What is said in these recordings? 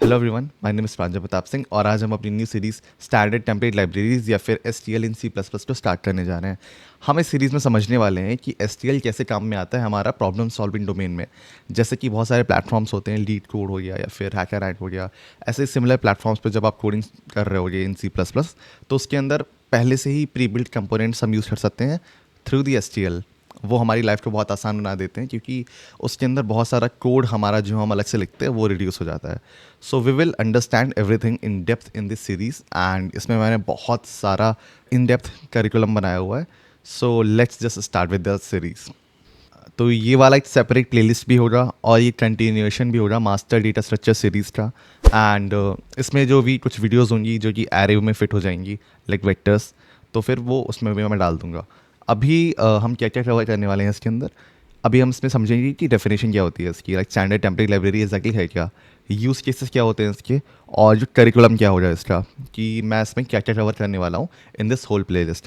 Hello everyone, my name is Pranjal Pratap Singh और आज हम अपनी new series standard template libraries या फिर STL in C plus plus को स्टार्ट करने जा रहे हैं। हम इस सीरीज़ में समझने वाले हैं कि एसटीएल कैसे काम में आता है हमारा प्रॉब्लम सॉल्विंग डोमेन में। जैसे कि बहुत सारे प्लेटफॉर्म्स होते हैं, लीड कोड हो गया या फिर हैकररैंक हो गया, ऐसे सिमिलर प्लेटफॉर्म्स पर जब आप कोडिंग कर रहे होगे इन सी प्लस प्लस, तो उसके अंदर पहले से ही प्री बिल्ट कंपोनेंट्स हम यूज़ कर सकते हैं थ्रू दी एसटीएल। वो हमारी लाइफ को बहुत आसान बना देते हैं क्योंकि उसके अंदर बहुत सारा कोड हमारा जो हम अलग से लिखते हैं वो रिड्यूस हो जाता है। So we will understand everything in depth in this series and इसमें मैंने बहुत सारा इन डेप्थ करिकुलम बनाया हुआ है। So let's just start with the series. तो ये वाला एक सेपरेट प्लेलिस्ट भी होगा और ये कंटिन्यूएशन भी होगा मास्टर डेटा स्ट्रक्चर सीरीज़ का। एंड इसमें जो भी कुछ वीडियोस होंगी जो कि एरे में फिट हो जाएंगी लाइक वेक्टर्स, तो फिर वो उसमें भी मैं डाल दूंगा। अभी हम क्या क्या कवर करने वाले हैं इसके अंदर। अभी हम इसमें समझेंगे कि डेफिनेशन क्या होती है इसकी, like standard template library exactly है क्या, यूज़ केसेस क्या होते हैं इसके, और जो करिकुलम क्या होगा इसका, कि मैं इसमें क्या क्या कवर करने वाला हूँ in this whole playlist.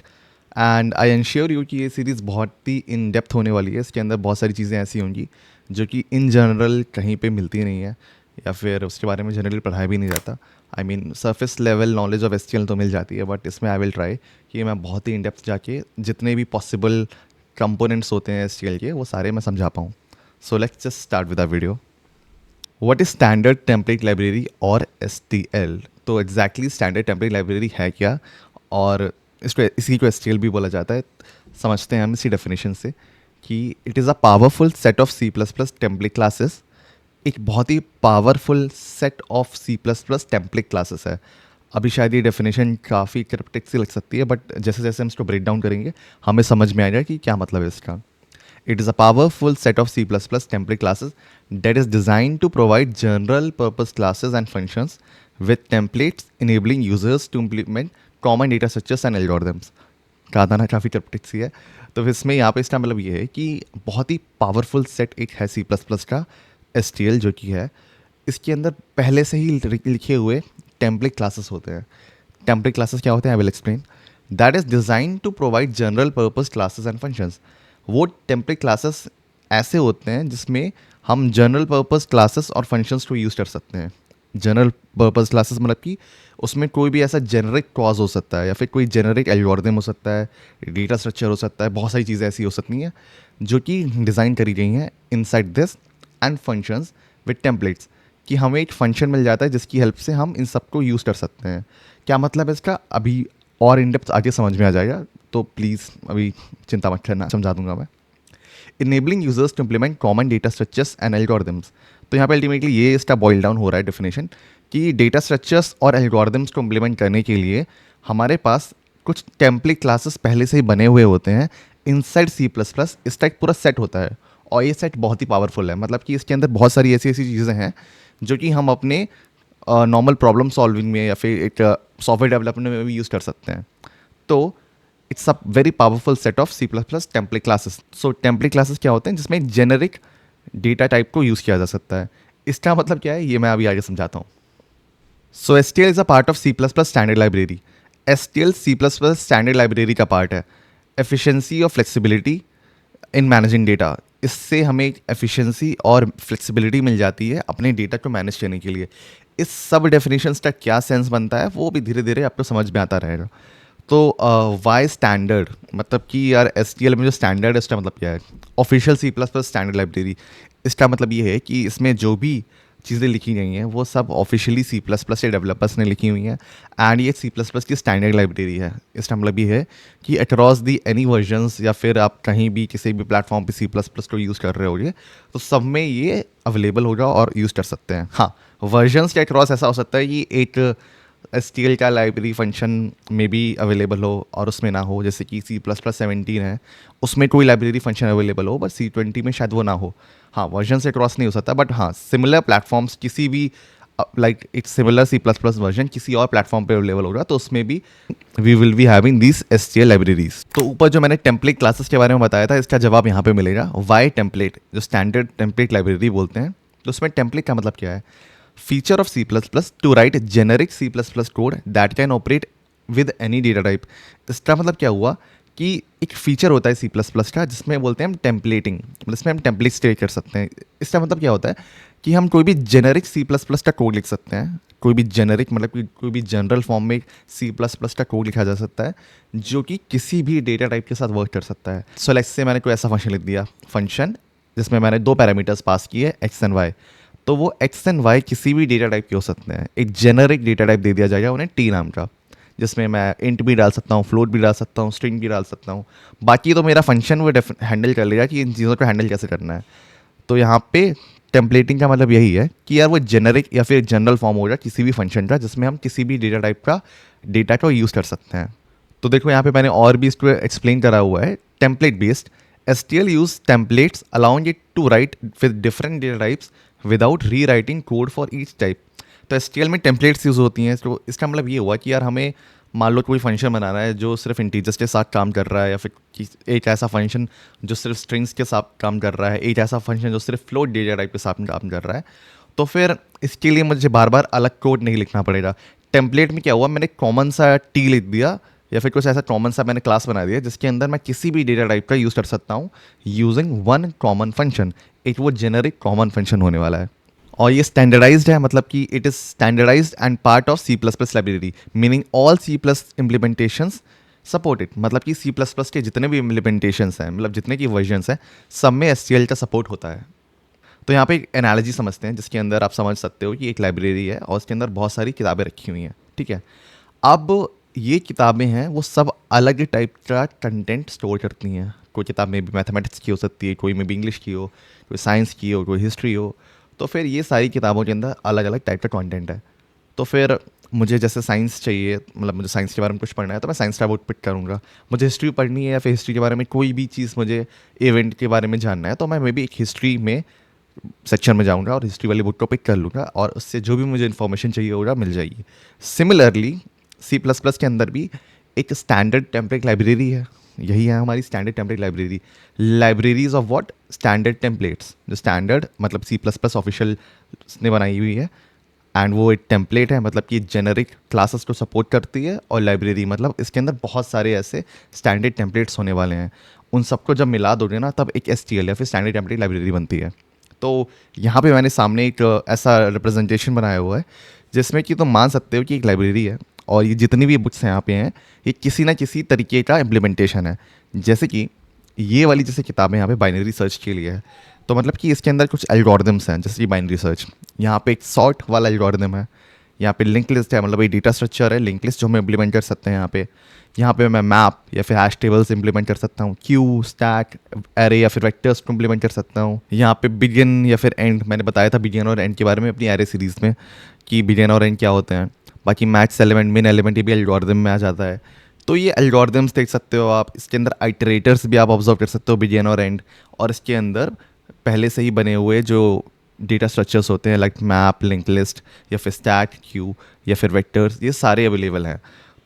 And I ensure you कि ये सीरीज़ बहुत ही इन डेप्थ होने वाली है। इसके अंदर बहुत सारी चीज़ें ऐसी होंगी जो कि इन जनरल कहीं पे मिलती नहीं है या फिर उसके बारे में जनरली पढ़ाया भी नहीं जाता। I mean surface level knowledge of SQL तो मिल जाती है, बट इसमें आई विल ट्राई कि मैं बहुत ही इन डेप्थ जाके जितने भी पॉसिबल कंपोनेंट्स होते हैं एसक्यूएल के वो सारे मैं समझा पाऊँ। So let's just start with the video. What is standard template library और एसटीएल। तो एग्जैक्टली स्टैंडर्ड टेम्पलेट लाइब्रेरी है क्या और इसको इसी को एसटीएल भी बोला जाता है। समझते हैं हम इसी डेफिनेशन से कि it is a powerful set of C plus plus template classes. एक बहुत ही powerful set of C plus plus template classes है। अभी शायद ये डेफिनेशन काफ़ी क्रिप्टिक सी लग सकती है, बट जैसे जैसे हम इसको ब्रेक डाउन करेंगे हमें समझ में आएगा कि क्या मतलब है इसका। It is a powerful set of C++ template classes that is designed to provide general purpose classes and functions with templates enabling users to implement common data structures and algorithms. कहा था ना काफ़ी क्रिप्टिक सी है। तो इसमें यहाँ पे इसका मतलब ये है कि बहुत ही पावरफुल सेट एक है सी प्लस प्लस का एस जो कि है, इसके अंदर पहले से ही लिखे हुए टेम्पलेट क्लासेस होते हैं। टेम्पलेट क्लासेस क्या होते हैं, I will explain. That is design to provide general purpose classes and functions. वो टेम्पलेट क्लासेस ऐसे होते हैं जिसमें हम जनरल पर्पस क्लासेस और फंक्शंस को यूज़ कर सकते हैं। जनरल पर्पस क्लासेस मतलब कि उसमें कोई भी ऐसा जेनरिक क्लॉज हो सकता है या फिर कोई जेनरिक एल्गोरिथम हो सकता है, डेटा स्ट्रक्चर हो सकता है, बहुत सारी चीज़ें ऐसी हो सकती हैं जो कि डिज़ाइन करी गई हैं inside this and functions with templates, कि हमें एक फंक्शन मिल जाता है जिसकी हेल्प से हम इन सबको यूज़ कर सकते हैं। क्या मतलब है इसका अभी और इन डेप्थ आगे समझ में आ जाएगा, तो प्लीज़ अभी चिंता मत करना, समझा दूंगा मैं। Enabling users to implement common data structures and algorithms. तो यहाँ पे अल्टीमेटली ये इसका बॉइल डाउन हो रहा है डेफिनेशन कि डेटा स्ट्रक्चर्स और एल्गोरिथम्स को इम्प्लीमेंट करने के लिए हमारे पास कुछ टेम्पलेट क्लासेस पहले से ही बने हुए होते हैं इनसाइड सी प्लस प्लस। इसका एक पूरा सेट होता है और ये सेट बहुत ही पावरफुल है। मतलब कि इसके अंदर बहुत सारी ऐसी ऐसी चीज़ें हैं जो कि हम अपने नॉर्मल प्रॉब्लम सॉल्विंग में या फिर एक सॉफ्टवेयर डेवलपमेंट में भी यूज़ कर सकते हैं। तो it's a very powerful set of C plus plus template classes. So template classes क्या होते हैं जिसमें जेनरिक डेटा टाइप को यूज़ किया जा सकता है। इसका मतलब क्या है ये मैं अभी आगे समझाता हूँ। So S T L is a part of C plus plus standard library. S T L C plus plus standard library का पार्ट है। एफिशिएंसी और फ्लेक्सिबिलिटी इन मैनेजिंग डेटा। इससे हमें एक एफिशिएंसी और फ्लेक्सिबिलिटी मिल जाती है अपने डेटा को मैनेज करने के लिए। इस सब डेफिनेशंस का क्या सेंस बनता है वो भी धीरे धीरे आपको समझ में आता रहेगा। तो वाई स्टैंडर्ड, मतलब कि यार एस टी एल में जो स्टैंडर्ड है इसका मतलब क्या है, official C plus plus standard library. इसका मतलब ये है कि इसमें जो भी चीज़ें लिखी गई हैं वो सब ऑफिशियली सी प्लस प्लस के डेवलपर्स ने लिखी हुई हैं एंड ये सी प्लस प्लस की स्टैंडर्ड लाइब्रेरी है। इसका मतलब ये है कि अक्रॉस दी एनी वर्जन्स या फिर आप कहीं भी किसी भी प्लेटफॉर्म पे सी प्लस प्लस को यूज़ कर रहे होगे तो सब में ये अवेलेबल होगा और यूज़ कर सकते हैं। हाँ, वर्जन्स के अक्रॉस ऐसा हो सकता है कि एक एस टी एल का लाइब्रेरी फंक्शन में भी अवेलेबल हो और उसमें ना हो, जैसे कि सी प्लस प्लस 17 है उसमें कोई लाइब्रेरी फंक्शन अवेलेबल हो बट C20 में शायद वो ना हो। हाँ, वर्जन से क्रॉस नहीं हो सकता, बट हाँ सिमिलर प्लेटफॉर्म्स किसी भी लाइक एक similar C plus plus version किसी और प्लेटफॉर्म पे अवेलेबल होगा तो उसमें भी we will be having this S T L libraries. तो ऊपर जो मैंने टेम्पलेट क्लासेस के बारे में बताया था इसका जवाब यहाँ पे मिलेगा। वाई टेम्पलेट, जो स्टैंडर्ड टेम्पलेट लाइब्रेरी बोलते हैं, तो उसमें टेम्पलेट का मतलब क्या है, feature of C plus plus to write generic C plus plus code that can operate with any data type. इसका मतलब क्या हुआ कि एक फीचर होता है सी प्लस प्लस का जिसमें बोलते हैं हम टेम्पलेटिंग, मतलब इसमें हम टेम्पलेट्स क्रिएट कर सकते हैं। इसका मतलब क्या होता है कि हम कोई भी जेनेरिक सी प्लस प्लस का कोड लिख सकते हैं, कोई भी जेनेरिक मतलब कि कोई भी जनरल फॉर्म में सी प्लस प्लस का कोड लिखा जा सकता है जो कि किसी भी डेटा टाइप के साथ वर्क कर सकता है। सो लेट्स से मैंने कोई ऐसा फंक्शन लिख दिया, फंक्शन जिसमें मैंने 2 पैरामीटर्स पास किए एक्स एंड वाई। तो वो एक्स एंड वाई किसी भी डेटा टाइप के हो सकते हैं। एक जेनेरिक डेटा टाइप दे दिया जाएगा उन्हें टी नाम का, जिसमें मैं इंट भी डाल सकता हूँ, फ्लोट भी डाल सकता हूँ, स्ट्रिंग भी डाल सकता हूँ। बाकी तो मेरा फंक्शन वो हैंडल कर लेगा कि इन चीज़ों को हैंडल कैसे करना है। तो यहाँ पे टेम्पलेटिंग का मतलब यही है कि यार वो जेनेरिक या फिर जनरल फॉर्म होगा किसी भी फंक्शन का जिसमें हम किसी भी डेटा टाइप का डेटा को यूज़ कर सकते हैं। तो देखो यहाँ पे मैंने और भी इसको एक्सप्लेन करा हुआ है। Template based STL use templates allowing it to write with different data types without rewriting code for each type. तो STL में टेम्पलेट्स यूज़ होती हैं। तो इसका मतलब ये हुआ कि यार हमें मान लो कोई फंक्शन बनाना है जो सिर्फ इंटीजर्स के साथ काम कर रहा है, या फिर एक ऐसा फंक्शन जो सिर्फ स्ट्रिंग्स के साथ काम कर रहा है, एक ऐसा फंक्शन जो सिर्फ फ्लोट डेटा टाइप के साथ काम कर रहा है। तो फिर इसके लिए मुझे बार बार अलग कोड नहीं लिखना पड़ेगा। टेम्पलेट में क्या हुआ, मैंने कॉमन सा टी लिख दिया या फिर कुछ ऐसा कॉमन सा मैंने क्लास बना दिया जिसके अंदर मैं किसी भी डेटा टाइप का यूज़ कर सकता हूँ यूजिंग वन कॉमन फंक्शन। एक वो जेनेरिक कॉमन फंक्शन होने वाला है। और ये स्टैंडर्डाइज्ड है, मतलब कि it is standardised and part of C plus plus library, meaning all C plus implementations support it. मतलब कि सी प्लस प्लस के जितने भी इम्प्लीमेंटेशंस हैं, मतलब जितने की वर्जन्स हैं, सब में STL का सपोर्ट होता है। तो यहाँ पे एक एनालॉजी समझते हैं जिसके अंदर आप समझ सकते हो कि एक लाइब्रेरी है और उसके अंदर बहुत सारी किताबें रखी हुई हैं, ठीक है। अब ये किताबें हैं वो सब अलग टाइप का कंटेंट स्टोर करती हैं। कोई किताब में भी मैथमेटिक्स की हो सकती है, कोई में भी इंग्लिश की हो, कोई साइंस की हो, कोई हिस्ट्री हो। तो फिर ये सारी किताबों के अंदर अलग अलग टाइप का कंटेंट है। तो फिर मुझे जैसे साइंस चाहिए, मतलब मुझे साइंस के बारे में कुछ पढ़ना है तो मैं साइंस का बुक पिक करूँगा। मुझे हिस्ट्री पढ़नी है या फिर हिस्ट्री के बारे में कोई भी चीज़, मुझे इवेंट के बारे में जानना है तो मैं मे बी एक हिस्ट्री में सेक्शन में जाऊँगा और हिस्ट्री वाली बुक को पिक कर लूँगा और उससे जो भी मुझे इन्फॉर्मेशन चाहिए होगा मिल जाएगी। सिमिलरली सी प्लस प्लस के अंदर भी एक स्टैंडर्ड टेम्पलेट लाइब्रेरी है। यही है हमारी standard template library. Libraries of what, standard templates. जो स्टैंडर्ड मतलब सी प्लस प्लस ऑफिशियल ने बनाई हुई है, एंड वो एक टेम्पलेट है मतलब कि जेनेरिक क्लासेस को सपोर्ट करती है। और लाइब्रेरी मतलब इसके अंदर बहुत सारे ऐसे स्टैंडर्ड टेम्पलेट्स होने वाले हैं। उन सबको जब मिला दोगे ना तब एक STL या फिर स्टैंडर्ड टेम्पलेट लाइब्रेरी बनती है। तो यहाँ पे मैंने सामने एक ऐसा रिप्रेजेंटेशन बनाया हुआ है जिसमें कि तुम मान सकते हो कि एक लाइब्रेरी है और ये जितनी भी बुक्स यहाँ पे हैं ये किसी ना किसी तरीके का इम्प्लीमेंटेशन है। जैसे कि ये वाली जैसे किताबें यहाँ पे बाइनरी सर्च के लिए है, तो मतलब कि इसके अंदर कुछ एल्गोरिदम्स हैं। जैसे कि बाइनरी सर्च, यहाँ पे एक सॉर्ट वाला एल्गोरिदम है, यहाँ पे लिंक लिस्ट है, मतलब एक डेटा स्ट्रक्चर है लिंक लिस्ट जो हम इम्प्लीमेंट कर सकते हैं। यहाँ पे मैं मैप या फिर हैश टेबल्स इंप्लीमेंट कर सकता हूँ, क्यू, स्टैक, एरे या फिर वेक्टर्स को इंप्लीमेंट कर सकता हूँ। यहाँ पे बिगिन या फिर एंड, मैंने बताया था बिगिन और एंड के बारे में अपनी एरे सीरीज़ में कि बिगिन और एंड क्या होते हैं। बाकी मैक्स एलिमेंट, मिन एलिमेंट ये भी एल्गोरिदम में आ जाता है। तो ये एल्गोरिदम्स देख सकते हो आप। इसके अंदर आइटरेटर्स भी आप ऑब्जर्व कर सकते हो, बिगिन और एंड। और इसके अंदर पहले से ही बने हुए जो डेटा स्ट्रक्चर्स होते हैं लाइक मैप, लिंक लिस्ट या फिर स्टैक, क्यू या फिर वेक्टर्स, ये सारे अवेलेबल हैं।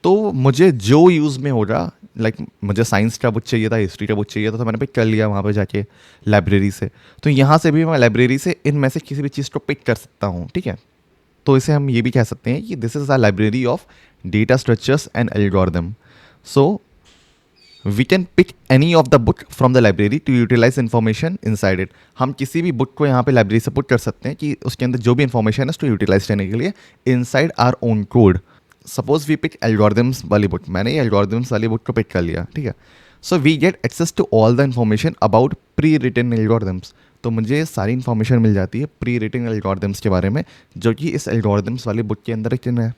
तो मुझे जो यूज़ में होगा, लाइक मुझे साइंस का बुक चाहिए था, हिस्ट्री का बुक चाहिए था, तो मैंने पिक कर लिया वहाँ पे जाके लाइब्रेरी से। तो यहाँ से भी मैं लाइब्रेरी से इनमें से किसी भी चीज़ को पिक कर सकता हूँ, ठीक है। तो इसे हम ये भी कह सकते हैं कि this is a library of data structures and algorithm. So we can pick any of the book from the library to utilise information inside it. हम किसी भी बुक को यहाँ पे लाइब्रेरी से पुट कर सकते हैं कि उसके अंदर जो भी इन्फॉर्मेशन है उसको यूटिलाइज करने के लिए inside our own code. Suppose we pick algorithms वाली बुक, मैंने ये एल्गोरिदम्स वाली बुक को पिक कर लिया, ठीक है। So we get access to all the information about pre written algorithms. तो मुझे सारी इन्फॉर्मेशन मिल जाती है प्री रिटन एल्गोरिदम्स के बारे में जो कि इस एल्गोरिदम्स वाली बुक के अंदर रिटन है।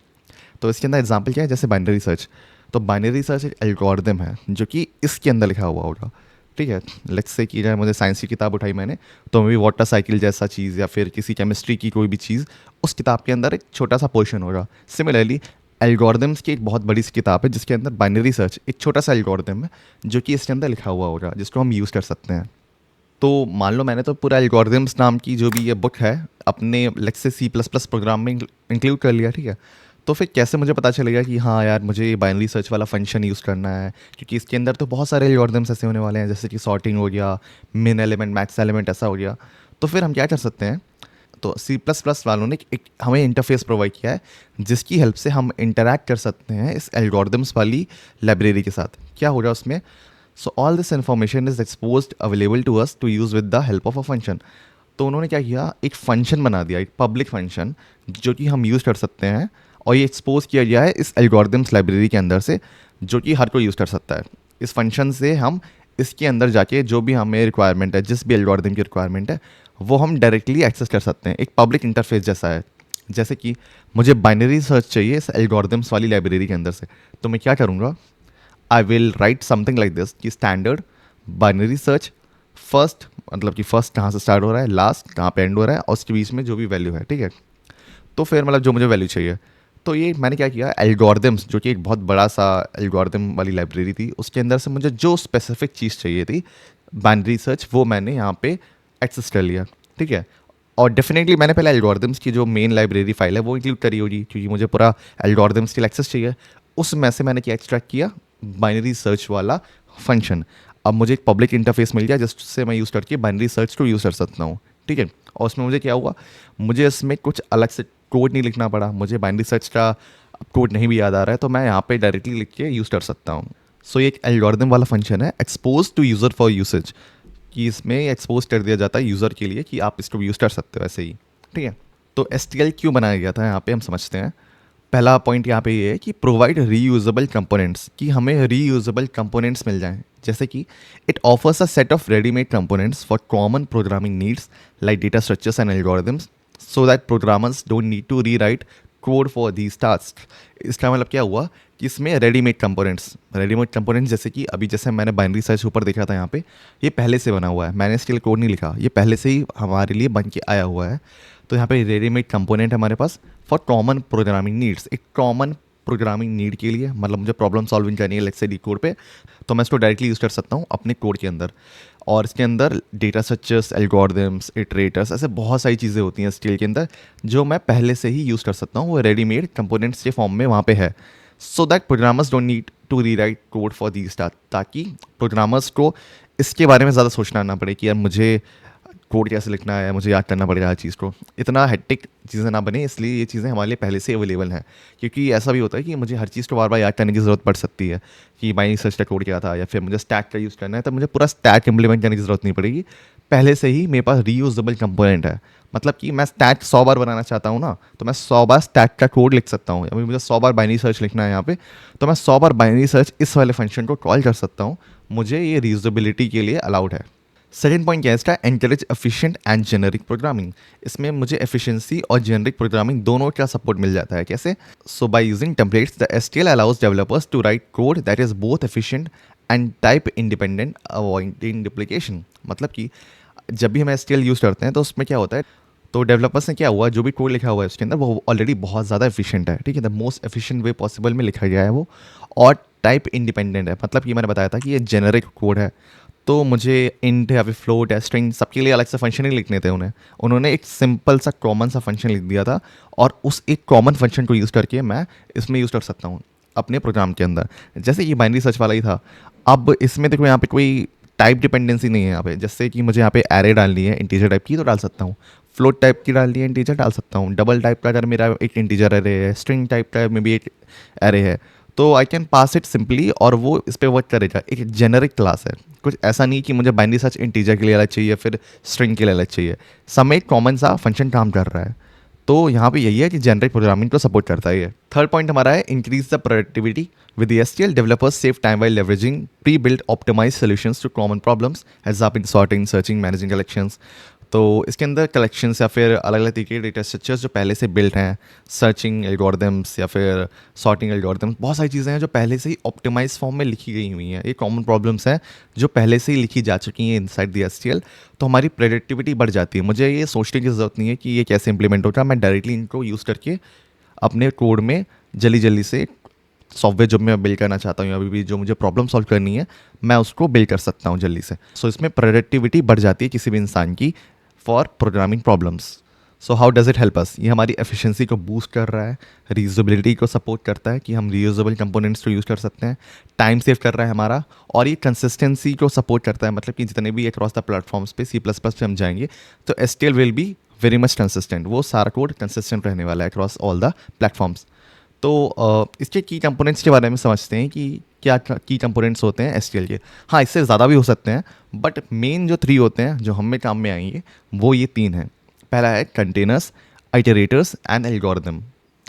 तो इसके अंदर एग्जाम्पल क्या है, जैसे बाइनरी सर्च। तो बाइनरी सर्च एक एल्गोरिदम है जो कि इसके अंदर लिखा हुआ होगा, ठीक है। लेट्स से की जाए मुझे साइंस की किताब उठाई मैंने, तो मे बी वाटर साइकिल जैसा चीज़ या फिर किसी केमिस्ट्री की कोई भी चीज़ उस किताब के अंदर एक छोटा सा पोर्शन होगा। सिमिलरली एल्गोरिदम्स की एक बहुत बड़ी सी किताब है जिसके अंदर बाइनरी सर्च एक छोटा सा एल्गोरिदम है जो कि इसके अंदर लिखा हुआ होगा जिसको हम यूज़ कर सकते हैं। तो मान लो मैंने तो पूरा एल्गोरिदम्स नाम की जो भी ये बुक है अपने let's say C plus plus program में इंक्लूड कर लिया, ठीक है। तो फिर कैसे मुझे पता चलेगा कि हाँ यार मुझे ये बाइनरी सर्च वाला फंक्शन यूज़ करना है, क्योंकि इसके अंदर तो बहुत सारे एल्गोरिदम्स ऐसे होने वाले हैं जैसे कि सॉर्टिंग हो गया, मिन एलिमेंट, मैक्स एलिमेंट ऐसा हो गया। तो फिर हम क्या कर सकते हैं, तो सी प्लस प्लस वालों ने एक हमें इंटरफेस प्रोवाइड किया है जिसकी हेल्प से हम इंटरैक्ट कर सकते हैं इस एल्गोरिदम्स वाली लाइब्रेरी के साथ। क्या होगा उसमें, so all this information is exposed available to us to use with the help of a function. तो उन्होंने क्या किया, एक फंक्शन बना दिया, एक पब्लिक फंक्शन जो कि हम यूज़ कर सकते हैं, और ये एक्सपोज किया गया है इस एल्गोरिदम्स लाइब्रेरी के अंदर से, जो कि हर कोई यूज़ कर सकता है। इस फंक्शन से हम इसके अंदर जाके जो भी हमें रिक्वायरमेंट है, जिस भी एल्गोरिदम की रिक्वायरमेंट है, वो हम डायरेक्टली एक्सेस कर सकते हैं। एक पब्लिक इंटरफेस जैसा है। जैसे कि मुझे बाइनरी सर्च चाहिए इस एल्गोरिदम्स वाली लाइब्रेरी के अंदर से, तो मैं क्या करूँगा, I will write something like this कि स्टैंडर्ड बाइनरी सर्च फर्स्ट, मतलब कि फर्स्ट कहाँ से स्टार्ट हो रहा है, लास्ट कहाँ पे एंड हो रहा है, और उसके बीच में जो भी वैल्यू है, ठीक है। तो फिर मतलब जो मुझे वैल्यू चाहिए, तो ये मैंने क्या किया, एल्गोरिदम्स जो कि एक बहुत बड़ा सा एल्गोरिदम वाली लाइब्रेरी थी, उसके अंदर से मुझे जो स्पेसिफिक चीज़ चाहिए थी बाइनरी सर्च, वो मैंने यहाँ पे एक्सेस कर लिया, ठीक है। और डेफिनेटली मैंने पहले एल्गोरिदम्स की जो मेन लाइब्रेरी फाइल है वो इंक्लूड करी होगी, क्योंकि मुझे पूरा एल्गोरिदम्स के लिए एक्सेस चाहिए। उसमें से मैंने क्या एक्सट्रैक्ट किया, बाइनरी सर्च वाला फंक्शन। अब मुझे एक पब्लिक इंटरफेस मिल गया जिससे मैं यूज़ करके बाइनरी सर्च को यूज़ कर सकता हूँ, ठीक है। और उसमें मुझे क्या हुआ, मुझे इसमें कुछ अलग से कोड नहीं लिखना पड़ा। मुझे बाइनरी सर्च का कोड नहीं भी याद आ रहा है, तो मैं यहाँ पे डायरेक्टली लिख के यूज़ कर सकता हूँ। सो ये एक एल्गोरिदम वाला फंक्शन है, expose to user for usage, कि इसमें एक्सपोज कर दिया जाता है यूज़र के लिए कि आप इसको यूज़ कर सकते हो ऐसे ही, ठीक है। तो STL क्यों बनाया गया था यहाँ पे हम समझते हैं। पहला पॉइंट यहाँ पे ये है कि प्रोवाइड रीयूजेबल कंपोनेंट्स, कि हमें रीयूजेबल कंपोनेंट्स मिल जाएं। जैसे कि it offers a set of readymade components for common programming needs like data structures and algorithms, so that programmers don't need to rewrite code for these task. इसका मतलब क्या हुआ कि इसमें रेडीमेड कंपोनेंट्स जैसे कि अभी जैसे मैंने बाइनरी सर्च ऊपर देखा था यहाँ पे, ये पहले से बना हुआ है, मैंने इसके लिए कोड नहीं लिखा, ये पहले से ही हमारे लिए बन के आया हुआ है। तो यहाँ पे रेडीमेड कंपोनेंट हमारे पास फॉर कॉमन प्रोग्रामिंग नीड्स, एक कॉमन प्रोग्रामिंग नीड के लिए, मतलब मुझे प्रॉब्लम सॉल्विंग करनी है लेट्स से डी कोड पे, तो मैं इसको डायरेक्टली यूज़ कर सकता हूँ अपने कोड के अंदर। और इसके अंदर डेटा स्ट्रक्चर्स, एल्गोरिदम्स, इटरेटर्स, ऐसे बहुत सारी चीज़ें होती हैं स्टील के अंदर जो मैं पहले से ही यूज़ कर सकता हूँ, वो रेडीमेड कंपोनेंट्स के फॉर्म में वहाँ पे है। So that programmers don't need to rewrite code for these task, ताकि प्रोग्रामर्स को इसके बारे में ज़्यादा सोचना ना पड़े कि यार मुझे कोड कैसे लिखना है, मुझे याद करना पड़ेगा हर चीज़ को, इतना हेक्टिक चीज़ें ना बने। इसलिए ये चीज़ें हमारे लिए पहले से अवेलेबल हैं, क्योंकि ऐसा भी होता है कि मुझे हर चीज़ को बार बार याद करने की ज़रूरत पड़ सकती है कि बाइनरी सर्च का कोड क्या था, या फिर मुझे स्टैक का यूज़ करना है, तो मुझे पूरा स्टैक इम्प्लीमेंट करने की ज़रूरत नहीं पड़ेगी। पहले से ही मेरे पास रीयूजेबल कंपोनेंट है, मतलब कि मैं स्टैक 100 बार बनाना चाहता हूँ ना, तो मैं 100 बार स्टैक का कोड लिख सकता हूँ। अभी मुझे 100 बार बाइनरी सर्च लिखना है यहाँ पे, तो मैं 100 बार बाइनरी सर्च इस वाले फंक्शन को कॉल कर सकता हूँ। मुझे ये रीयूजेबिलिटी के लिए अलाउड है। सेकेंड पॉइंट क्या है इसका, encourage efficient and generic programming. इसमें मुझे एफिशिएंसी और जेनरिक प्रोग्रामिंग दोनों का सपोर्ट मिल जाता है। कैसे? So by using templates the STL allows developers to write code that is both efficient and type independent, avoiding duplication. मतलब कि जब भी हम STL यूज़ करते हैं तो उसमें क्या होता है, तो डेवलपर्स ने क्या हुआ, जो भी कोड लिखा हुआ है उसके अंदर वो ऑलरेडी बहुत ज़्यादा एफिशिएंट है, ठीक है, the most efficient way possible में लिखा गया है वो, और टाइप इंडिपेंडेंट है। मतलब कि मैंने बताया था कि ये जेनरिक कोड है, तो मुझे इंट या फिर फ्लोट या स्ट्रिंग सबके लिए अलग से फंक्शन ही लिखने थे उन्होंने एक सिंपल सा कॉमन सा फंक्शन लिख दिया था, और उस एक कॉमन फंक्शन को यूज़ करके मैं इसमें यूज़ कर सकता हूँ अपने प्रोग्राम के अंदर। जैसे ये बाइनरी सर्च वाला ही था। अब इसमें देखो यहाँ पे कोई टाइप डिपेंडेंसी नहीं है यहाँ पे, जैसे कि मुझे यहाँ पे एरे डालनी है इंटीजर टाइप की तो डाल सकता हूँ, फ्लोट टाइप की डालनी है इंटीजर डाल सकता हूँ, डबल टाइप का अगर मेरा एक इंटीजर एरे है, स्ट्रिंग टाइप का में भी एक एरे है, तो I can pass it simply और वो इस पर वर्क करेगा। एक जेनरिक क्लास है, कुछ ऐसा नहीं कि मुझे बाइनरी सर्च इंटीजर के लिए अलग चाहिए फिर स्ट्रिंग के लिए अलग चाहिए, सब में एक कॉमन सा फंक्शन काम कर रहा है। तो यहाँ पे यही है कि जेनरिक प्रोग्रामिंग को सपोर्ट करता है ये। थर्ड पॉइंट हमारा है increase the productivity with STL developers save time while leveraging pre-built optimized solutions to common problems as up in sorting, searching, managing collections। तो इसके अंदर कलेक्शंस या फिर अलग अलग तरीके के डेटा स्ट्रक्चर्स जो पहले से बिल्ट हैं, सर्चिंग एल्गोरिदम्स या फिर सॉर्टिंग एल्गोरिदम्स, बहुत सारी चीज़ें हैं जो पहले से ही ऑप्टिमाइज फॉर्म में लिखी गई हुई हैं। ये कॉमन प्रॉब्लम्स हैं जो पहले से ही लिखी जा चुकी हैं इनसाइड द STL। तो हमारी प्रोडक्टिविटी बढ़ जाती है। मुझे ये सोचने की ज़रूरत नहीं है कि ये कैसे इंप्लीमेंट होता है, मैं डायरेक्टली इनको यूज़ करके अपने कोड में जल्दी जल्दी से सॉफ्टवेयर जो मैं बिल्ड करना चाहता हूँ या अभी भी जो मुझे प्रॉब्लम सॉल्व करनी है, मैं उसको बिल्ड कर सकता हूँ जल्दी से। सो इसमें प्रोडक्टिविटी बढ़ जाती है किसी भी इंसान की for programming problems. So how does it help us? ये हमारी एफिशिएंसी को बूस्ट कर रहा है, रीयूजेबिलिटी को सपोर्ट करता है कि हम रीयूजेबल कंपोनेंट्स को यूज़ कर सकते हैं, टाइम सेव कर रहा है हमारा, और ये कंसिस्टेंसी को सपोर्ट करता है। मतलब कि जितने भी अक्रॉस द प्लेटफॉर्म्स पे C++ पे हम जाएंगे तो STL will be very much consistent, वो सारा कोड कंसिस्टेंट रहने वाला है अक्रॉस ऑल द प्लेटफॉर्म्स। तो इसके की कंपोनेंट्स के बारे में समझते हैं कि क्या की कंपोनेंट्स होते हैं एसटीएल के। हाँ, इससे ज़्यादा भी हो सकते हैं, बट मेन जो 3 होते हैं जो हमें काम में आएंगे वो ये 3 हैं। पहला है containers, iterators and algorithm.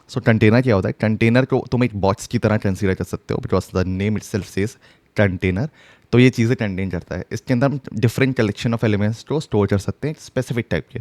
So container क्या होता है? कंटेनर को तुम एक बॉक्स की तरह कंसीडर कर सकते हो, because the name itself says container. तो ये चीज़ें कंटेन करता है। इसके अंदर हम डिफरेंट कलेक्शन ऑफ एलिमेंट्स को स्टोर कर सकते हैं स्पेसिफिक टाइप के,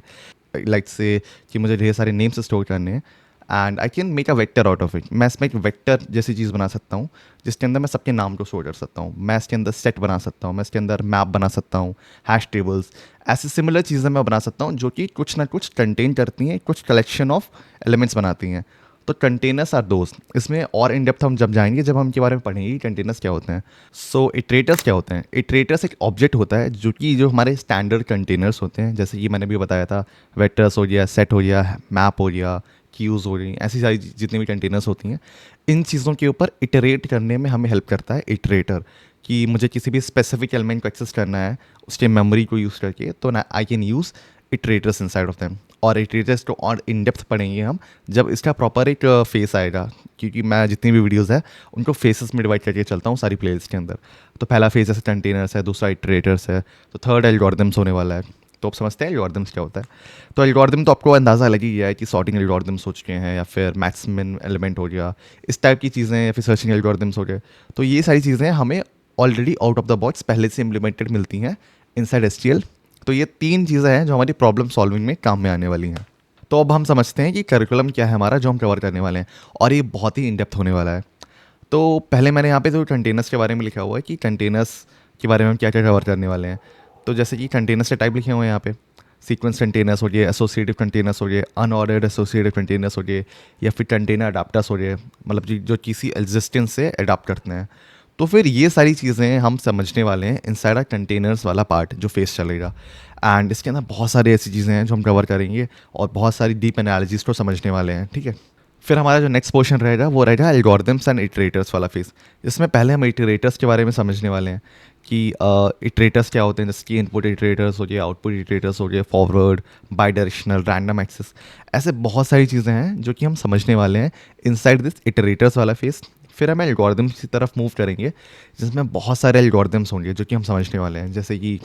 लाइक से कि मुझे ढेर सारे नेम्स स्टोर करने हैं and I can make a vector out of it. मैं इसमें एक वेक्टर जैसी चीज़ बना सकता हूँ जिसके अंदर मैं सबके नाम को स्टोर कर सकता हूँ। मैं इसके अंदर सेट बना सकता हूँ, मैं इसके अंदर मैप बना सकता हूँ, हैश टेबल्स, ऐसी सिमिलर चीज़ें मैं बना सकता हूँ जो कि कुछ ना कुछ कंटेन करती हैं, कुछ कलेक्शन ऑफ एलिमेंट्स बनाती हैं। तो कंटेनर्स आर दोस्त। इसमें और इन डेप्थ हम जब जाएंगे, जब हम इनके बारे में पढ़ेंगे कंटेनर्स क्या होते हैं। सो इटरेटर्स क्या होते हैं? इटरेटर्स एक ऑब्जेक्ट होता है जो हमारे स्टैंडर्ड कंटेनर्स होते हैं, जैसे कि मैंने भी बताया था, वेक्टर्स हो गया, सेट हो गया, मैप हो गया, क्यूज़ हो रही, ऐसी सारी जितनी भी कंटेनर्स होती हैं, इन चीज़ों के ऊपर इटरेट करने में हमें हेल्प करता है इटरेटर। कि मुझे किसी भी स्पेसिफिक एलिमेंट को एक्सेस करना है उसके मेमोरी को यूज़ करके, तो ना I can use iterators inside of them. और इटरेटर्स को और इन डेप्थ पढ़ेंगे हम जब इसका प्रॉपर एक फेस आएगा, क्योंकि मैं जितनी भी वीडियोस है उनको फेसेस में डिवाइड करके चलता हूँ सारी प्लेलिस्ट के अंदर। तो पहला फेस जैसे कंटेनर्स है, दूसरा इटरेटर्स है, तो थर्ड एल्गोरिदम्स होने वाला है। तो आप समझते हैं एल्गोरिदम्स क्या होता है? तो एल्गोरिदम तो आपको अंदाज़ा लग ही गया है कि सॉर्टिंग एल्गोरिदम्स हो चुके हैं, या फिर मैक्सिमम एलिमेंट हो गया, इस टाइप की चीज़ें, या फिर सर्चिंग एल्गोरिदम्स हो गए। तो ये सारी चीज़ें हमें already out of the box पहले से इम्प्लीमेंटेड मिलती हैं इनसाइड एसटीएल। तो ये 3 चीज़ें हैं जो हमारी प्रॉब्लम सॉल्विंग में काम में आने वाली हैं। तो अब हम समझते हैं कि करिकुलम क्या है हमारा जो हम कवर करने वाले हैं, और ये बहुत ही इन डेप्थ होने वाला है। तो पहले मैंने यहाँ पे जो कंटेनर्स के बारे में लिखा हुआ है कि कंटेनर्स के बारे में हम क्या क्या कवर करने वाले हैं। तो जैसे कि कंटेनर्स के टाइप लिखे हुए हैं यहाँ पे, सीक्वेंस कंटेनर्स हो गए, एसोसिएटिव कंटेनर्स हो गए, अनऑर्डर्ड एसोसिएटिव कंटेनर्स हो गए, या फिर कंटेनर अडाप्टर्स हो गए, मतलब जो किसी एग्जिस्टेंस से अडाप्ट करते हैं। तो फिर ये सारी चीज़ें हम समझने वाले हैं इनसाइड अ कंटेनर्स वाला पार्ट जो फेस चलेगा। एंड इसके अंदर बहुत सारी ऐसी चीज़ें हैं जो हम कवर करेंगे, और बहुत सारी डीप एनालिसिस को समझने वाले हैं, ठीक है। फिर हमारा जो नेक्स्ट पोर्शन रहेगा वो रहेगा एल्गोरिदम्स एंड इटरेटर्स वाला फेस। इसमें पहले हम इटरेटर्स के बारे में समझने वाले हैं कि इटरेटर्स क्या होते हैं, जैसे कि इनपुट इटरेटर्स हो गए, आउटपुट इटरेटर्स हो गए, forward, bidirectional, random access, ऐसे बहुत सारी चीज़ें हैं जो कि हम समझने वाले हैं इनसाइड दिस इटरेटर्स वाला फेस। फिर हम एल्गोरिदम्स की तरफ मूव करेंगे जिसमें बहुत सारे एल्गोरिदम्स होंगे जो कि हम समझने वाले हैं, जैसे कि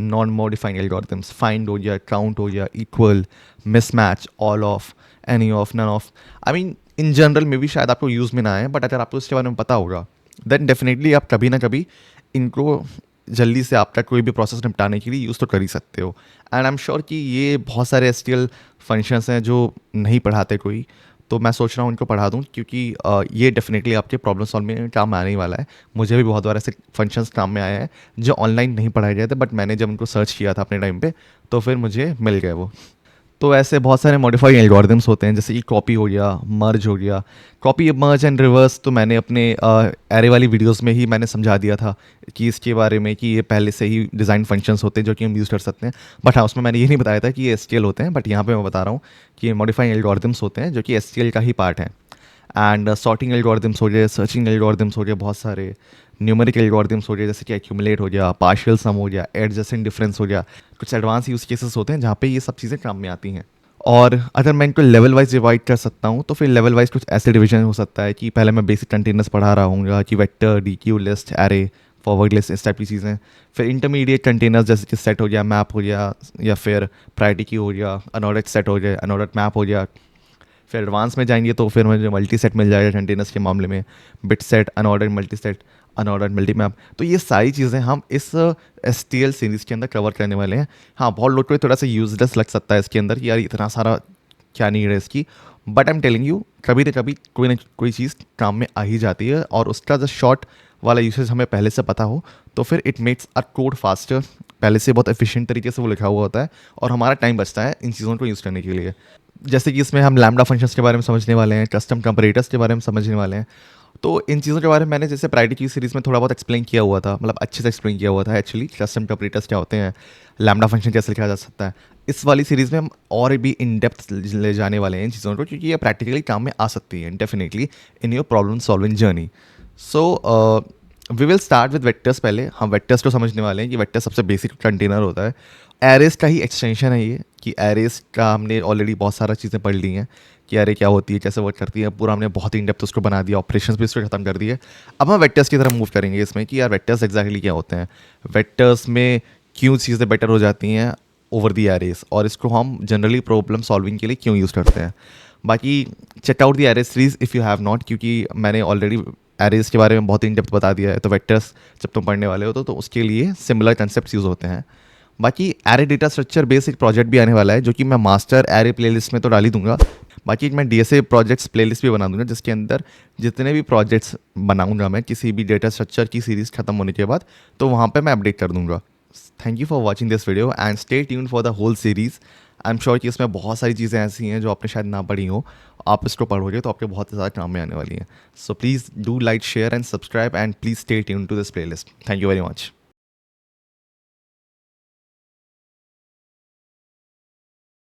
नॉन मॉडिफाइंग एल्गोरिदम्स, फाइंड हो गया, काउंट हो गया, equal, mismatch, all of, any of, none of. I mean in general में भी शायद आपको यूज़ में ना आए, बट अगर आपको इसके बारे में पता होगा देन डेफिनेटली आप कभी ना कभी इनको जल्दी से आपका कोई भी प्रोसेस निपटाने के लिए यूज़ तो कर ही सकते हो। एंड आई एम श्योर कि ये बहुत सारे एसटीएल फंक्शंस हैं जो नहीं पढ़ाते कोई, तो मैं सोच रहा हूँ इनको पढ़ा दूँ, क्योंकि ये डेफिनेटली आपके प्रॉब्लम सॉल्व में काम आने ही वाला है। मुझे भी बहुत बार ऐसे फंक्शंस काम में आए हैं जो ऑनलाइन नहीं पढ़ाए गए थे, बट मैंने जब उनको सर्च किया था अपने टाइम पे तो फिर मुझे मिल गए वो। तो ऐसे बहुत सारे मॉडिफाइड एल्गोरिदम्स होते हैं, जैसे कि कॉपी हो गया, मर्ज हो गया। कॉपी, मर्ज एंड रिवर्स तो मैंने अपने एरे वाली वीडियोस में ही मैंने समझा दिया था कि इसके बारे में, कि ये पहले से ही डिज़ाइन फंक्शंस होते हैं जो कि हम यूज़ कर सकते हैं। बट हाँ, उसमें मैंने ये नहीं बताया था कि ये एसटीएल होते हैं, बट यहाँ पे मैं बता रहा हूँ कि ये मॉडिफाइड एल्गोरिदम्स होते हैं जो कि एसटीएल का ही पार्ट है। एंड सॉर्टिंग एल्गोरिदम्स हो गए, सर्चिंग एल्गोरिदम्स हो गए, बहुत सारे न्यूमेरिक एल्गोरिदम्स हो गए, जैसे कि एक्यूमुलेट हो गया, पार्शियल सम हो गया, एडजस्टेंट डिफरेंस हो गया। कुछ एडवांस यूज़ केसेस होते हैं जहाँ पे ये सब चीज़ें काम में आती हैं। और अगर मैं इनको लेवल वाइज डिवाइड कर सकता हूँ तो फिर लेवल वाइज कुछ ऐसे डिवीजन हो सकता है कि पहले मैं बेसिक कंटेनर्स पढ़ा रहा हूँ कि vector, deque, list, array, forward list, इस टाइप की चीज़ें। फिर इंटरमीडिएट कंटेनर्स जैसे कि सेट हो गया, मैप हो गया, या फिर प्रायोरिटी क्यू हो गया, अनऑर्डर्ड सेट हो गया, अनऑर्डर्ड मैप हो गया। फिर एडवांस में जाएंगे तो फिर मुझे मल्टी सेट मिल जाएगा कंटेनर्स के मामले में, bit set, unordered multi set, unordered multi map. तो ये सारी चीज़ें हम इस एसटीएल सीरीज़ के अंदर कवर करने वाले हैं। हाँ, बहुत लोग को थोड़ा सा यूजलेस लग सकता है इसके अंदर कि यार इतना सारा क्या नीड है इसकी, but I am telling you कभी ना कभी कोई ना कोई चीज़ काम में आ ही जाती है, और उसका जो शॉर्ट वाला यूसेज हमें पहले से पता हो तो फिर it makes a code faster. पहले से बहुत एफिशिएंट तरीके से वो लिखा हुआ होता है और हमारा टाइम बचता है इन चीज़ों को यूज़ करने के लिए। जैसे कि इसमें हम लैम्बडा फंक्शंस के बारे में समझने वाले हैं, कस्टम कंपैरेटर्स के बारे में समझने वाले हैं। तो इन चीज़ों के बारे में मैंने जैसे प्रायोरिटी की सीरीज़ में थोड़ा बहुत एक्सप्लेन किया हुआ था, मतलब अच्छे से एक्सप्लेन किया हुआ था एक्चुअली, कस्टम कंपैरेटर्स क्या होते हैं, लैम्बडा फंक्शन कैसे लिखा जा सकता है। इस वाली सीरीज़ में हम और भी इन डेप्थ ले जाने वाले हैं इन चीज़ों को, क्योंकि ये प्रैक्टिकली काम में आ सकती है definitely in your problem solving journey. So we will start with vectors. पहले हम वेक्टर्स को समझने वाले हैं कि वेक्टर सबसे बेसिक कंटेनर होता है, एरेस का ही एक्सटेंशन है ये, कि एरेस का हमने ऑलरेडी बहुत सारा चीज़ें पढ़ ली हैं कि एरे क्या होती है, कैसे वर्क करती है, पूरा हमने बहुत ही इन डेप्थ उसको बना दिया, ऑपरेशंस भी उसको ख़त्म कर दिए। अब हम वेक्टर्स की तरफ मूव करेंगे इसमें कि यार वेक्टर्स एग्जैक्टली क्या होते हैं, वेक्टर्स में क्यों चीज़ें बेटर हो जाती हैं ओवर दी एरेस, और इसको हम जनरली प्रॉब्लम सॉल्विंग के लिए क्यों यूज़ करते हैं। बाकी check out the array series if you have not, क्योंकि मैंने ऑलरेडी एरेज के बारे में बहुत इन डेप्थ बता दिया है। तो वेक्टर्स जब तुम पढ़ने वाले हो तो उसके लिए सिमिलर कंसेप्ट यूज़ होते हैं। बाकी एरे डेटा स्ट्रक्चर बेस्ड एक प्रोजेक्ट भी आने वाला है जो कि मैं मास्टर एरे प्लेलिस्ट में तो डाल ही दूंगा। बाकी मैं डीएसए प्रोजेक्ट्स प्लेलिस्ट भी बना दूंगा जिसके अंदर जितने भी प्रोजेक्ट्स बनाऊंगा मैं किसी भी डेटा स्ट्रक्चर की सीरीज़ खत्म होने के बाद, तो वहाँ पे मैं अपडेट कर दूंगा। Thank you for watching this video and stay tuned for the whole series. I am sure कि इसमें बहुत सारी चीज़ें ऐसी हैं जो आपने शायद ना पढ़ी हो, आप इसको पढ़ोगे तो आपके बहुत ज़्यादा काम में आने वाली हैं। So please do like, share and subscribe and please stay tuned to this playlist. Thank you very much.